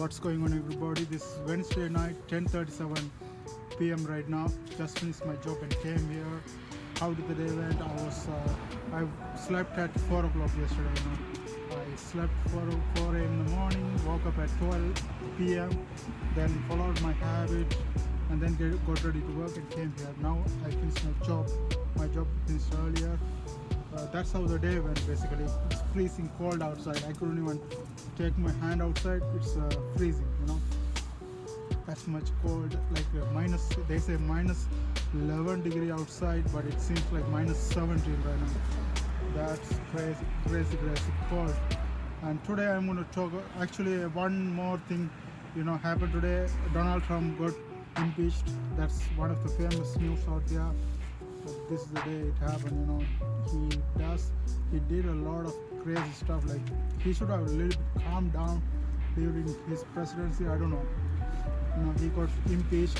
What's going on, everybody? This is Wednesday night, 10:37 p.m. right now. Just finished my job and came here. How did the day went? I slept at 4 o'clock yesterday. I slept 4 a.m. in the morning, woke up at 12 p.m., then followed my habit, and then got ready to work and came here. Now I finished my job. My job finished earlier. That's how the day went basically. It's freezing cold outside. I couldn't even take my hand outside. It's freezing. That's much cold. Like minus, they say minus 11 degree outside, but it seems like minus 17 right now. That's crazy cold. And today I'm going to talk. Actually, one more thing, happened today. Donald Trump got impeached. That's one of the famous news out there. This is the day it happened. He did a lot of crazy stuff. Like he should have a little bit calmed down during his presidency. I don't know. He got impeached,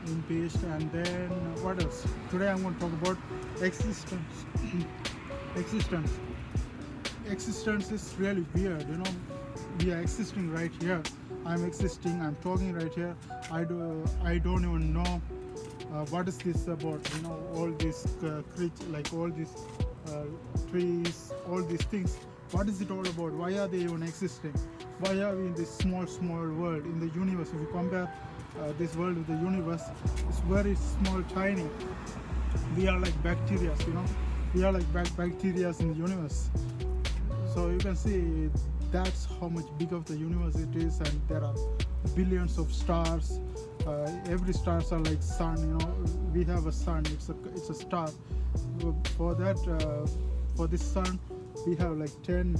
and then what else? Today I'm going to talk about existence. Existence is really weird. We are existing right here. I'm existing. I'm talking right here. I don't even know what is this about. All these creatures, like all these trees, all these things. What is it all about? Why are they even existing? Why are we in this small world in the universe? If you compare this world with the universe, it's very small, tiny. We are like bacteria. We are like bacteria in the universe. So you can see that's how much big of the universe it is, and there are billions of stars. Every stars are like sun. We have a sun. It's a star. For that, for this sun, we have like 10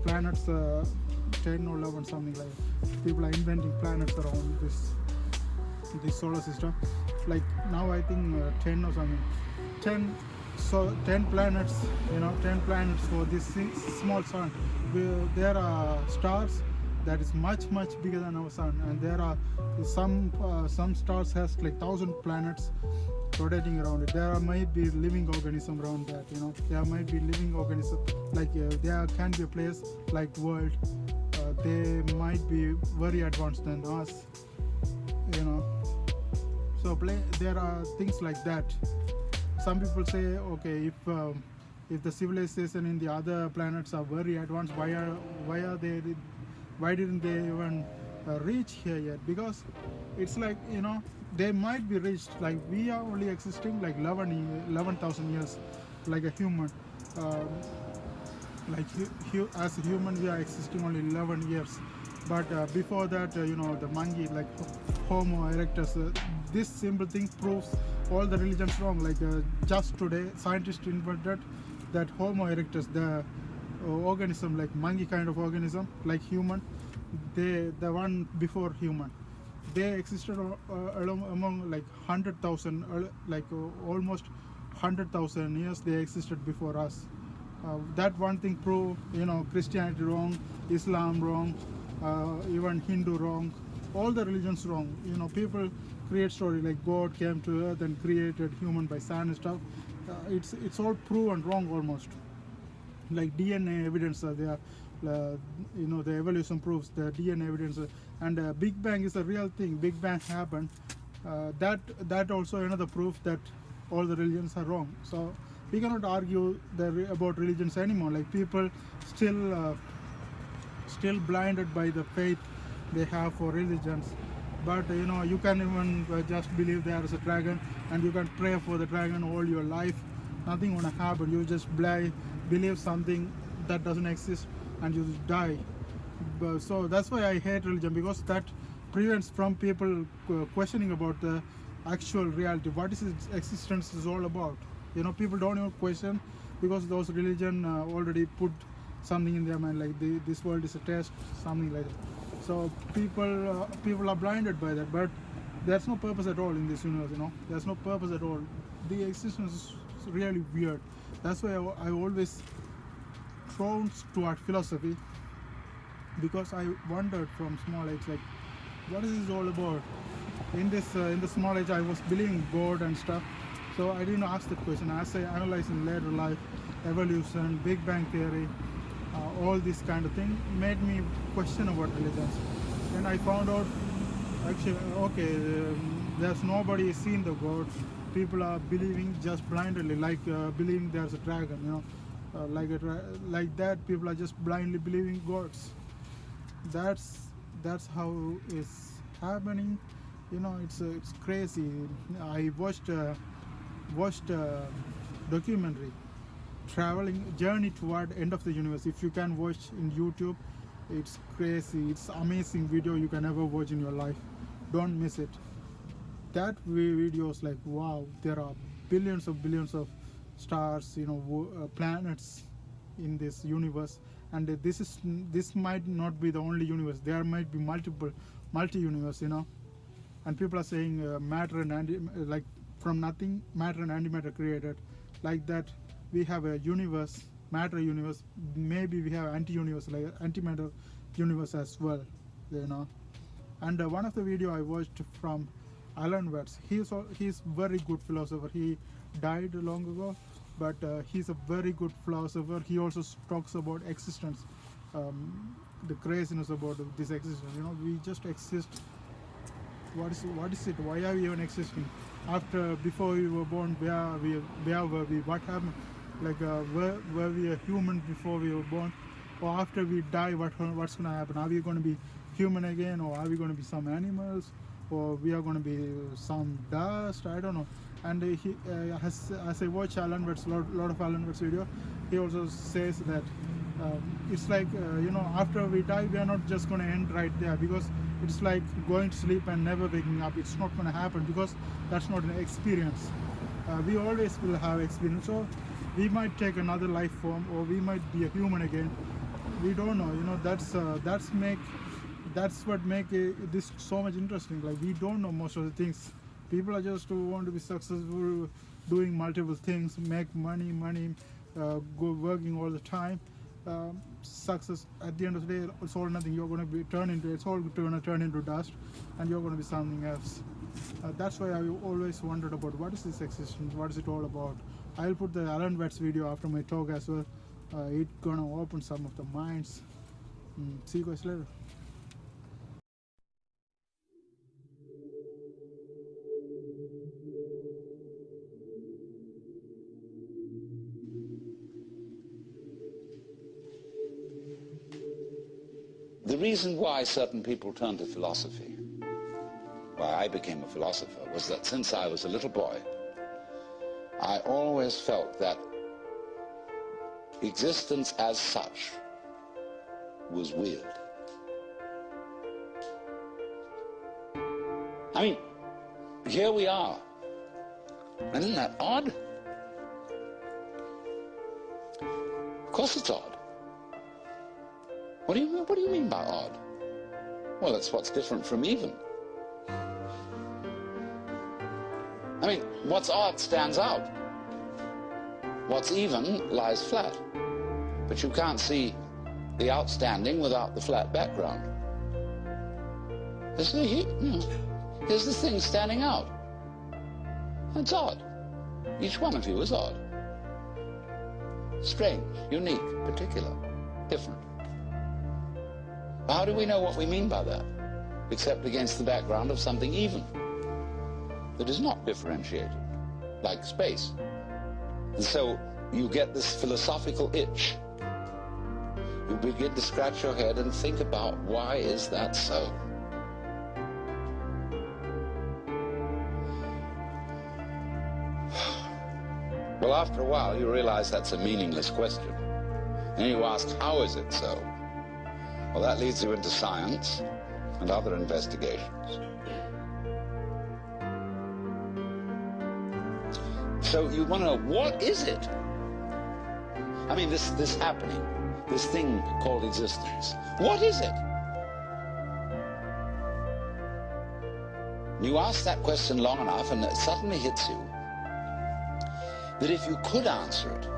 planets, 10 or 11, something like that. People are inventing planets around this solar system. Like now I think 10 or something. 10 planets, 10 planets for this small sun. There are stars that is much bigger than our sun, and there are some stars has like 1,000 planets rotating around it. There might be living organism around that. There might be living organism, like there can be a place like world. They might be very advanced than us. So there are things like that. Some people say, okay, if the civilization in the other planets are very advanced, why didn't they even reach here yet? Because it's like, they might be reached. Like we are only existing like 11,000 years, like a human. As a human, we are existing only 11 years. But before that, the monkey, like Homo erectus, this simple thing proves all the religions wrong. Like just today, scientists invented that Homo erectus, the organism, like monkey kind of organism, like human, the one before human, they existed among like 100,000, almost 100,000 years. They existed before us. That one thing proved, Christianity wrong, Islam wrong, even Hindu wrong, all the religions wrong. People create story like God came to earth and created human by sand and stuff. It's all proven wrong almost. Like DNA evidence there. The evolution proves the DNA evidence, and Big Bang is a real thing. Big Bang happened. That also another proof that all the religions are wrong. So we cannot argue about religions anymore. Like people still blinded by the faith they have for religions. But you can even just believe there is a dragon, and you can pray for the dragon all your life. Nothing gonna happen. You just believe something that doesn't exist, and you die. So that's why I hate religion, because that prevents from people questioning about the actual reality. What is its existence is all about. People don't even question, because those religion already put something in their mind, like this world is a test, something like that. So people are blinded by that. But there's no purpose at all in this universe. There's no purpose at all. The existence is really weird. That's why I always drawn toward philosophy, because I wondered from small age, like, what is this all about? In the small age, I was believing God and stuff, so I didn't ask that question. As I analyze in later life, evolution, Big Bang theory, all this kind of thing made me question about religions. And I found out actually, okay, there's nobody seen the God. People are believing just blindly, like believing there's a dragon, like that. People are just blindly believing gods. That's how it's happening. It's crazy. I watched a documentary, traveling journey toward end of the universe. If you can watch in YouTube, it's crazy. It's amazing video you can ever watch in your life. Don't miss it. That video is like, wow, there are billions of stars, planets in this universe, and this might not be the only universe. There might be multi universe, and people are saying matter and like from nothing matter and antimatter created. Like that, we have a universe, matter universe. Maybe we have anti-universe, like antimatter universe as well, And one of the video I watched from Alan Watts, he's very good philosopher. He died long ago, but he's a very good philosopher. He also talks about existence, the craziness about this existence. We just exist. What is it? Why are we even existing? Before we were born, where were we? What happened? Like were we a human before we were born, or after we die? What's going to happen? Are we going to be human again, or are we going to be some animals, or we are going to be some dust? I don't know. And as I watch Alan Watts, lot of Alan Watts video, he also says that it's like after we die, we are not just going to end right there, because it's like going to sleep and never waking up. It's not going to happen, because that's not an experience. We always will have experience. So we might take another life form, or we might be a human again. We don't know. That's what make this so much interesting. Like, we don't know most of the things. People are just want to be successful, doing multiple things, make money, go working all the time. Success at the end of the day, it's all nothing. You're going to be it's all going to turn into dust, and you're going to be something else. That's why I always wondered about what is this existence, what is it all about. I'll put the Alan Watts video after my talk as well. It's gonna open some of the minds. See you guys later. The reason why certain people turn to philosophy, why I became a philosopher, was that since I was a little boy, I always felt that existence as such was weird. I mean, here we are. And isn't that odd? Of course it's odd. What do you mean by odd? Well, it's what's different from even. I mean, what's odd stands out. What's even lies flat. But you can't see the outstanding without the flat background. Here's the thing standing out. It's odd. Each one of you is odd. Strange, unique, particular, different. How do we know what we mean by that, except against the background of something even, that is not differentiated, like space? And so you get this philosophical itch. You begin to scratch your head and think about, why is that so? Well, after a while, you realize that's a meaningless question. And you ask, how is it so? Well, that leads you into science and other investigations. So you want to know, what is it? I mean, this happening, this thing called existence. What is it? You ask that question long enough, and it suddenly hits you that if you could answer it,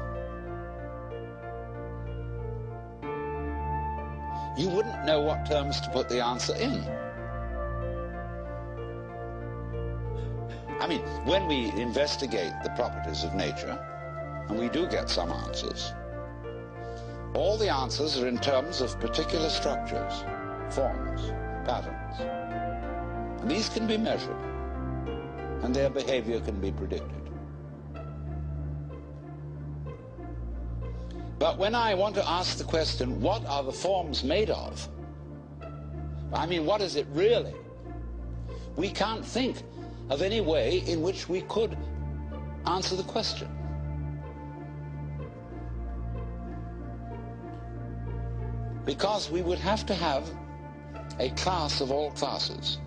you wouldn't know what terms to put the answer in. I mean, when we investigate the properties of nature, and we do get some answers, All the answers are in terms of particular structures, forms, patterns. And these can be measured, and their behavior can be predicted. But when I want to ask the question, what are the forms made of? I mean, what is it really? We can't think of any way in which we could answer the question. Because we would have to have a class of all classes.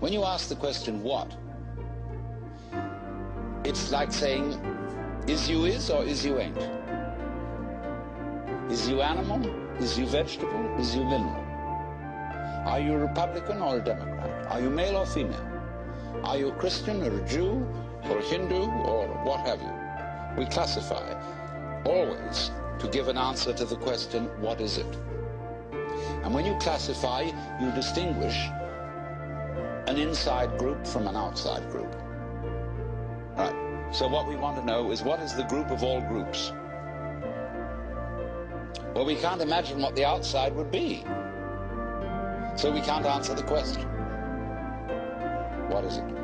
When you ask the question, what? It's like saying, is you is or is you ain't? Is you animal? Is you vegetable? Is you mineral? Are you a Republican or a Democrat? Are you male or female? Are you a Christian or a Jew or a Hindu or what have you? We classify always to give an answer to the question, what is it? And when you classify, you distinguish an inside group from an outside group. Right. So what we want to know is, what is the group of all groups? Well, we can't imagine what the outside would be. So we can't answer the question. What is it?